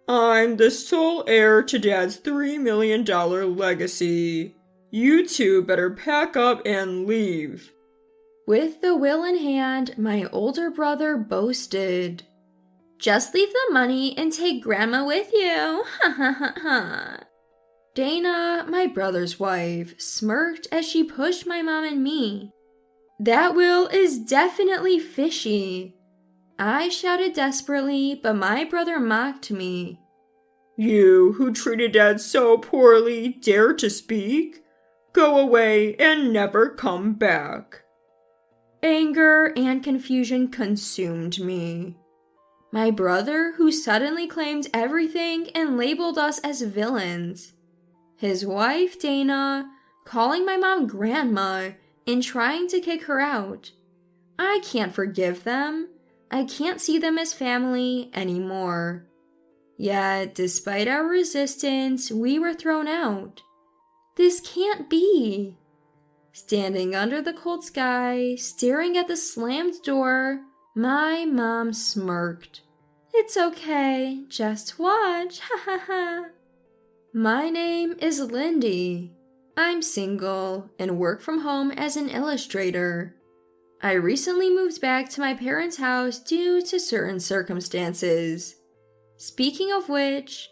I'm the sole heir to Dad's $3 million legacy. You two better pack up and leave. With the will in hand, my older brother boasted, "Just leave the money and take Grandma with you, ha ha ha ha." Dana, my brother's wife, smirked as she pushed my mom and me. "That will is definitely fishy." I shouted desperately, but my brother mocked me. You, who treated Dad so poorly, dare to speak? Go away and never come back. Anger and confusion consumed me. My brother, who suddenly claimed everything and labeled us as villains. His wife, Dana, calling my mom Grandma and trying to kick her out. I can't forgive them. I can't see them as family anymore. Yet, despite our resistance, we were thrown out. This can't be. Standing under the cold sky, staring at the slammed door, my mom smirked. "It's okay, just watch, ha ha ha." My name is Lindy. I'm single and work from home as an illustrator. I recently moved back to my parents' house due to certain circumstances. Speaking of which,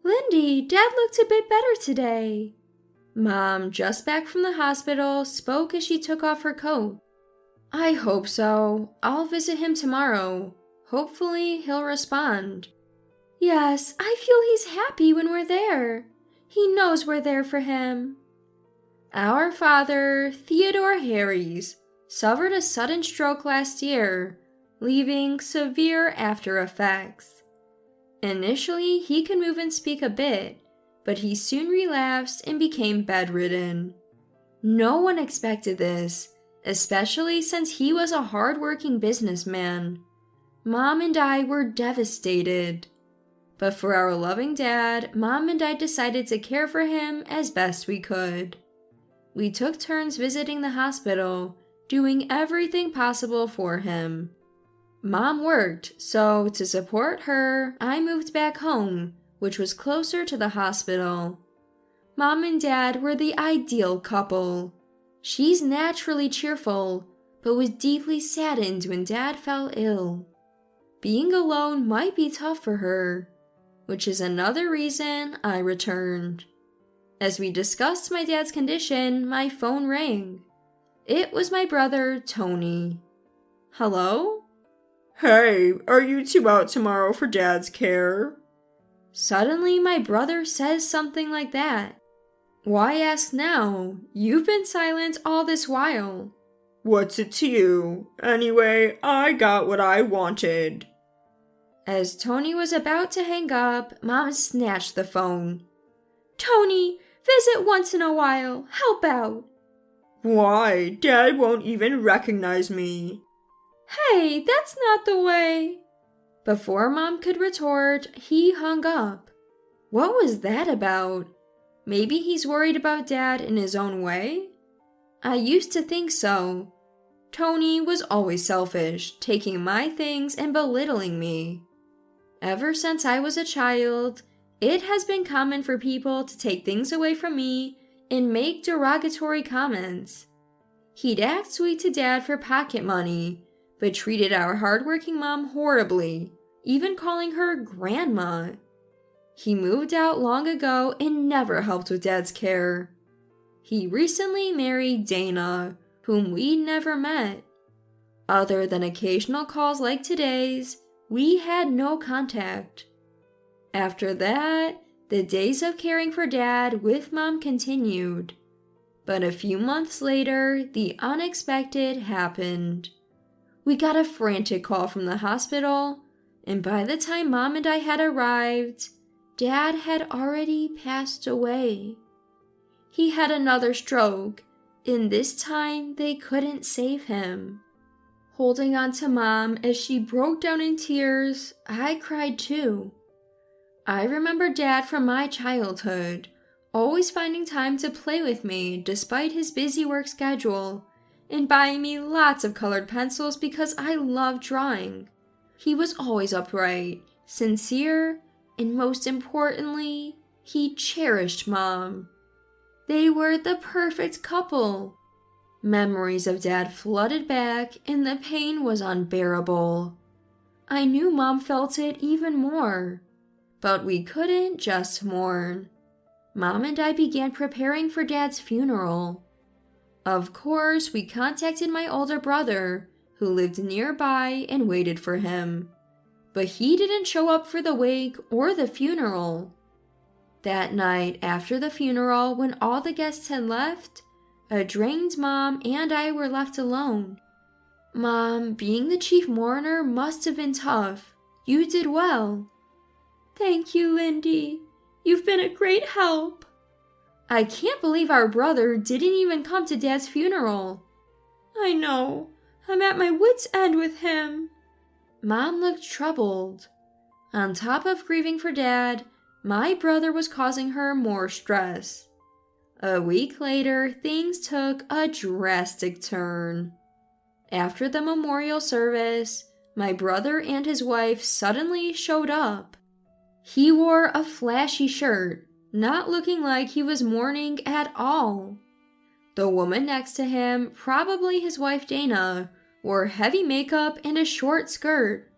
"Lindy, Dad looked a bit better today." Mom, just back from the hospital, spoke as she took off her coat. "I hope so. I'll visit him tomorrow. Hopefully he'll respond." "Yes, I feel he's happy when we're there. He knows we're there for him." Our father, Theodore Harries, suffered a sudden stroke last year, leaving severe after effects. Initially, he could move and speak a bit, but he soon relapsed and became bedridden. No one expected this, especially since he was a hard-working businessman. Mom and I were devastated. But for our loving dad, Mom and I decided to care for him as best we could. We took turns visiting the hospital, doing everything possible for him. Mom worked, so to support her, I moved back home, which was closer to the hospital. Mom and Dad were the ideal couple. She's naturally cheerful, but was deeply saddened when Dad fell ill. Being alone might be tough for her, which is another reason I returned. As we discussed my dad's condition, my phone rang. It was my brother, Tony. "Hello?" Hey, are you two out tomorrow for Dad's care? Suddenly, my brother says something like that. Why ask now? You've been silent all this while. What's it to you? Anyway, I got what I wanted. As Tony was about to hang up, Mom snatched the phone. "Tony, visit once in a while. Help out." Why? Dad won't even recognize me. "Hey, that's not the way." Before Mom could retort, he hung up. What was that about? Maybe he's worried about Dad in his own way? I used to think so. Tony was always selfish, taking my things and belittling me. Ever since I was a child, it has been common for people to take things away from me and make derogatory comments. He'd act sweet to Dad for pocket money, but treated our hardworking mom horribly, even calling her Grandma. He moved out long ago and never helped with Dad's care. He recently married Dana, whom we never met. Other than occasional calls like today's, we had no contact. After that, the days of caring for Dad with Mom continued. But a few months later, the unexpected happened. We got a frantic call from the hospital, and by the time Mom and I had arrived, Dad had already passed away. He had another stroke, and this time they couldn't save him. Holding on to Mom as she broke down in tears, I cried too. I remember Dad from my childhood, always finding time to play with me despite his busy work schedule, and buying me lots of colored pencils because I loved drawing. He was always upright, sincere, and most importantly, he cherished Mom. They were the perfect couple. Memories of Dad flooded back, and the pain was unbearable. I knew Mom felt it even more, but we couldn't just mourn. Mom and I began preparing for Dad's funeral. Of course, we contacted my older brother, who lived nearby, and waited for him. But he didn't show up for the wake or the funeral. That night after the funeral, when all the guests had left, a drained Mom and I were left alone. Mom, being the chief mourner must have been tough. You did well. Thank you, Lindy. You've been a great help. I can't believe our brother didn't even come to Dad's funeral. I know. I'm at my wit's end with him. Mom looked troubled. On top of grieving for Dad, my brother was causing her more stress. A week later, things took a drastic turn. After the memorial service, my brother and his wife suddenly showed up. He wore a flashy shirt, not looking like he was mourning at all. The woman next to him, probably his wife Dana, wore heavy makeup and a short skirt.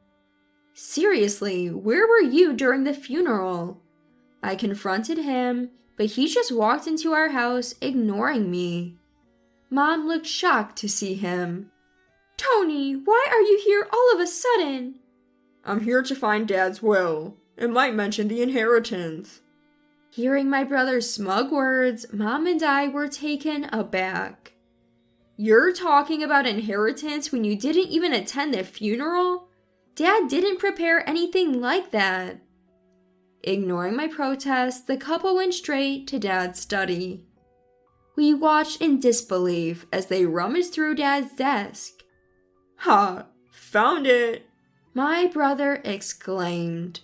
Seriously, where were you during the funeral? I confronted him, but he just walked into our house, ignoring me. Mom looked shocked to see him. Tony, why are you here all of a sudden? I'm here to find Dad's will. It might mention the inheritance. Hearing my brother's smug words, Mom and I were taken aback. You're talking about inheritance when you didn't even attend the funeral? Dad didn't prepare anything like that. Ignoring my protest, the couple went straight to Dad's study. We watched in disbelief as they rummaged through Dad's desk. Ha! Found it! My brother exclaimed.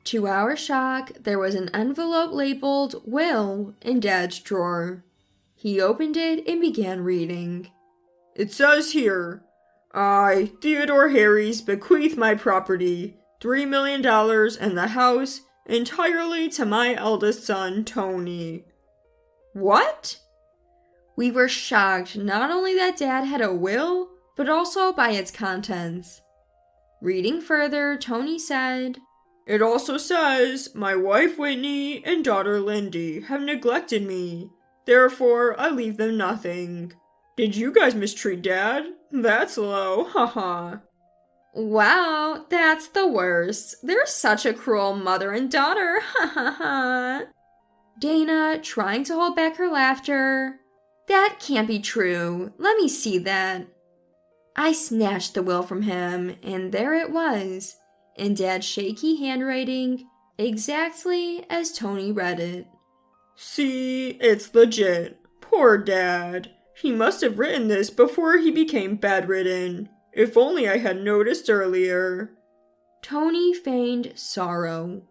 To our shock, there was an envelope labeled Will in Dad's drawer. He opened it and began reading. It says here, I, Theodore Harries, bequeath my property, $3 million and the house, entirely to my eldest son, Tony. What? We were shocked not only that Dad had a will, but also by its contents. Reading further, Tony said, It also says, my wife Whitney and daughter Lindy have neglected me. Therefore, I leave them nothing. Did you guys mistreat Dad? That's low, haha. Wow, that's the worst. They're such a cruel mother and daughter, ha ha ha. Dana, trying to hold back her laughter. That can't be true. Let me see that. I snatched the will from him, and there it was, in Dad's shaky handwriting, exactly as Tony read it. See, it's legit. Poor Dad. He must have written this before he became bedridden. If only I had noticed earlier. Tony feigned sorrow.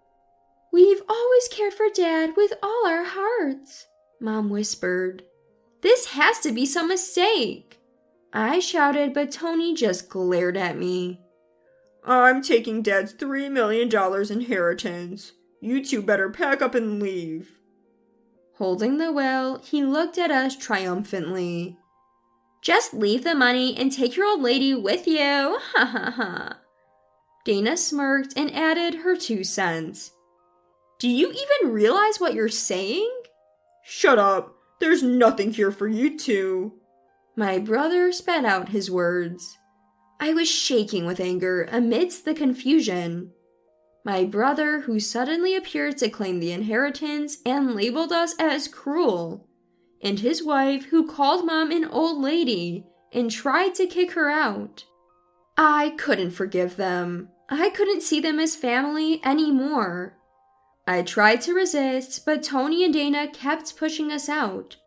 We've always cared for Dad with all our hearts, Mom whispered. This has to be some mistake. I shouted, but Tony just glared at me. I'm taking Dad's $3 million inheritance. You two better pack up and leave. Holding the will, he looked at us triumphantly. Just leave the money and take your old lady with you, ha ha ha. Dana smirked and added her 2 cents. Do you even realize what you're saying? Shut up. There's nothing here for you two. My brother spat out his words. I was shaking with anger amidst the confusion. My brother, who suddenly appeared to claim the inheritance and labeled us as cruel, and his wife, who called Mom an old lady and tried to kick her out. I couldn't forgive them. I couldn't see them as family anymore. I tried to resist, but Tony and Dana kept pushing us out.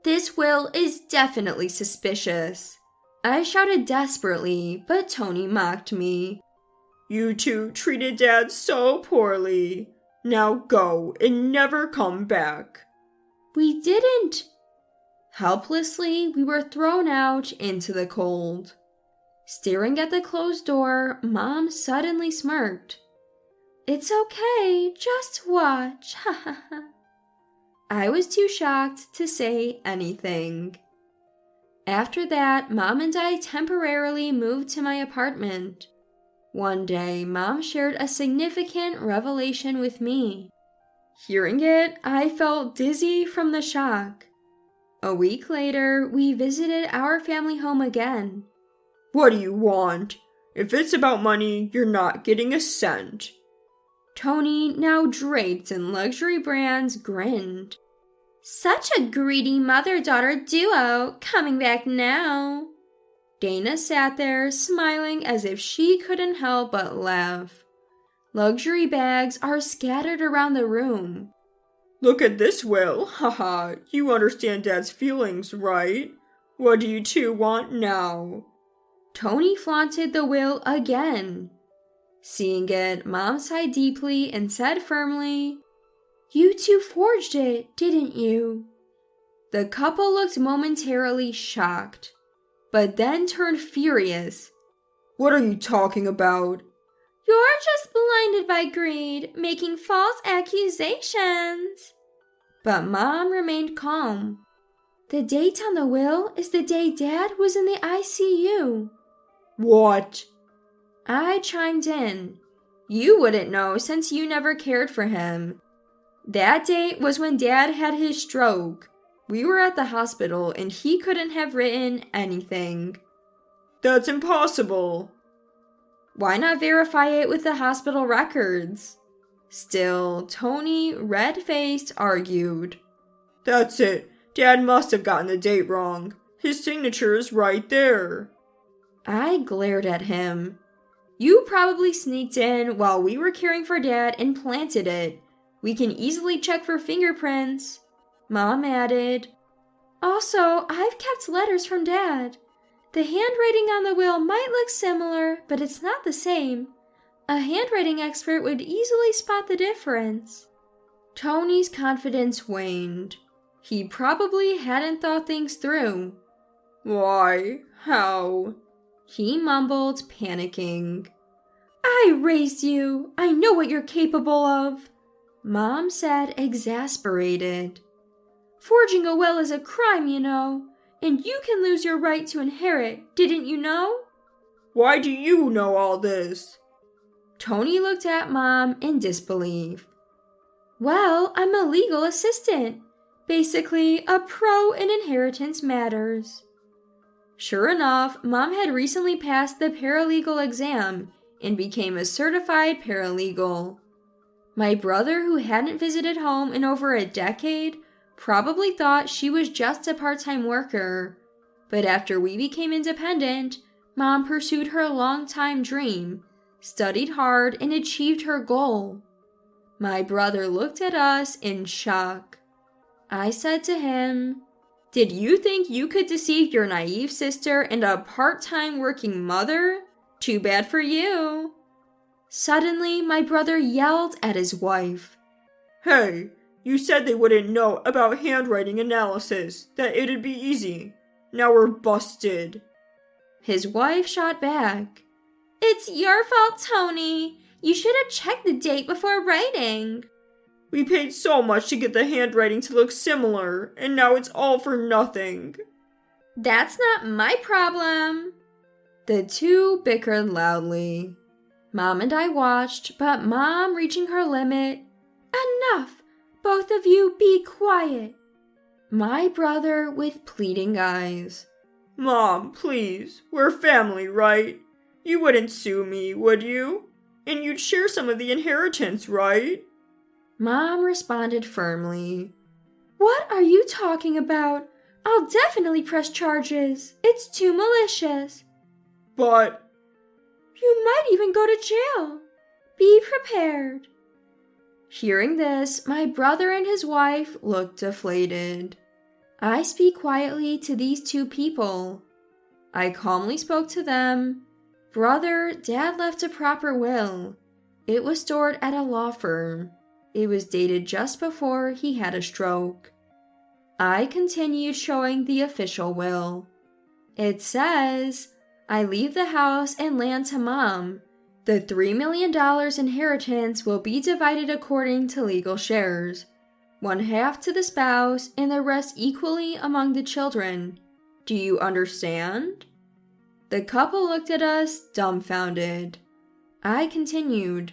This will is definitely suspicious. I shouted desperately, but Tony mocked me. You two treated Dad so poorly. Now go and never come back. We didn't. Helplessly, we were thrown out into the cold. Staring at the closed door, Mom suddenly smirked. It's okay, just watch. I was too shocked to say anything. After that, Mom and I temporarily moved to my apartment. One day, Mom shared a significant revelation with me. Hearing it, I felt dizzy from the shock. A week later, we visited our family home again. What do you want? If it's about money, you're not getting a cent. Tony, now draped in luxury brands, grinned. Such a greedy mother-daughter duo, coming back now. Dana sat there, smiling as if she couldn't help but laugh. Luxury bags are scattered around the room. Look at this, Will. Haha, you understand Dad's feelings, right? What do you two want now? Tony flaunted the will again. Seeing it, Mom sighed deeply and said firmly, You two forged it, didn't you? The couple looked momentarily shocked, but then turned furious. What are you talking about? You're just blinded by greed, making false accusations. But Mom remained calm. The date on the will is the day Dad was in the ICU. What? I chimed in. You wouldn't know since you never cared for him. That date was when Dad had his stroke. We were at the hospital and he couldn't have written anything. That's impossible. Why not verify it with the hospital records? Still, Tony, red-faced, argued. That's it. Dad must have gotten the date wrong. His signature is right there. I glared at him. You probably sneaked in while we were caring for Dad and planted it. We can easily check for fingerprints. Mom added. Also, I've kept letters from Dad. The handwriting on the will might look similar, but it's not the same. A handwriting expert would easily spot the difference. Tony's confidence waned. He probably hadn't thought things through. Why? How? He mumbled, panicking. I raised you. I know what you're capable of. Mom said, exasperated. Forging a will is a crime, you know. And you can lose your right to inherit, didn't you know? Why do you know all this? Tony looked at Mom in disbelief. Well, I'm a legal assistant. Basically, a pro in inheritance matters. Sure enough, Mom had recently passed the paralegal exam and became a certified paralegal. My brother, who hadn't visited home in over a decade, probably thought she was just a part-time worker. But after we became independent, Mom pursued her long-time dream, studied hard, and achieved her goal. My brother looked at us in shock. I said to him, Did you think you could deceive your naive sister and a part-time working mother? Too bad for you. Suddenly, my brother yelled at his wife. Hey, you said they wouldn't know about handwriting analysis, that it'd be easy. Now we're busted. His wife shot back. It's your fault, Tony. You should have checked the date before writing. We paid so much to get the handwriting to look similar, and now it's all for nothing. That's not my problem. The two bickered loudly. Mom and I watched, but Mom, reaching her limit, Enough! Both of you be quiet. My brother with pleading eyes. Mom, please, we're family, right? You wouldn't sue me, would you? And you'd share some of the inheritance, right? Mom responded firmly. What are you talking about? I'll definitely press charges. It's too malicious. But... You might even go to jail. Be prepared. Hearing this, my brother and his wife looked deflated. I speak quietly to these two people. I calmly spoke to them. Brother, Dad left a proper will. It was stored at a law firm. It was dated just before he had a stroke. I continued showing the official will. It says, I leave the house and land to Mom. The $3 million inheritance will be divided according to legal shares. 1/2 to the spouse and the rest equally among the children. Do you understand? The couple looked at us, dumbfounded. I continued.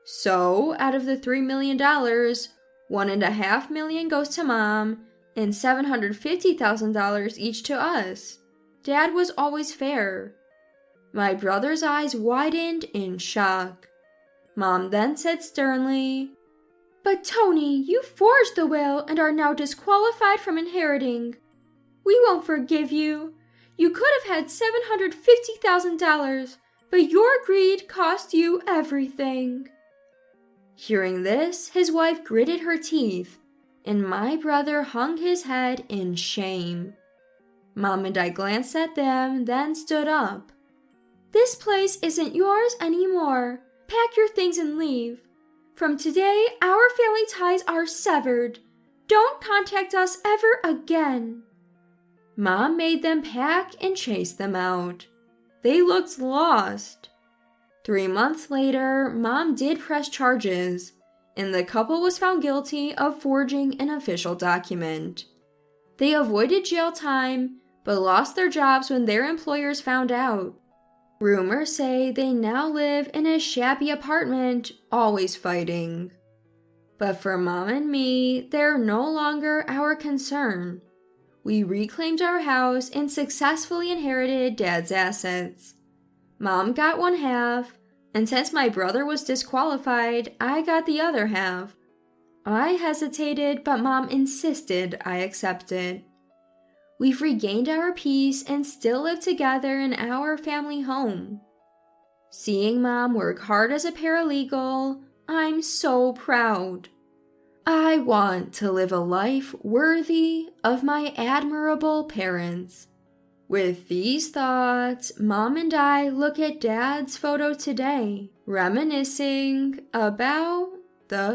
So, out of the $3 million, $1.5 million goes to Mom, and $750,000 each to us. Dad was always fair. My brother's eyes widened in shock. Mom then said sternly, "But Tony, you forged the will and are now disqualified from inheriting. We won't forgive you. You could have had $750,000, but your greed cost you everything." Hearing this, his wife gritted her teeth, and my brother hung his head in shame. Mom and I glanced at them, then stood up. "This place isn't yours anymore. Pack your things and leave. From today, our family ties are severed. Don't contact us ever again." Mom made them pack and chased them out. They looked lost. 3 months later, Mom did press charges, and the couple was found guilty of forging an official document. They avoided jail time, but lost their jobs when their employers found out. Rumors say they now live in a shabby apartment, always fighting. But for Mom and me, they're no longer our concern. We reclaimed our house and successfully inherited Dad's assets. Mom got 1/2, and since my brother was disqualified, I got the other half. I hesitated, but Mom insisted I accept it. We've regained our peace and still live together in our family home. Seeing Mom work hard as a paralegal, I'm so proud. I want to live a life worthy of my admirable parents. With these thoughts, Mom and I look at Dad's photo today, reminiscing about the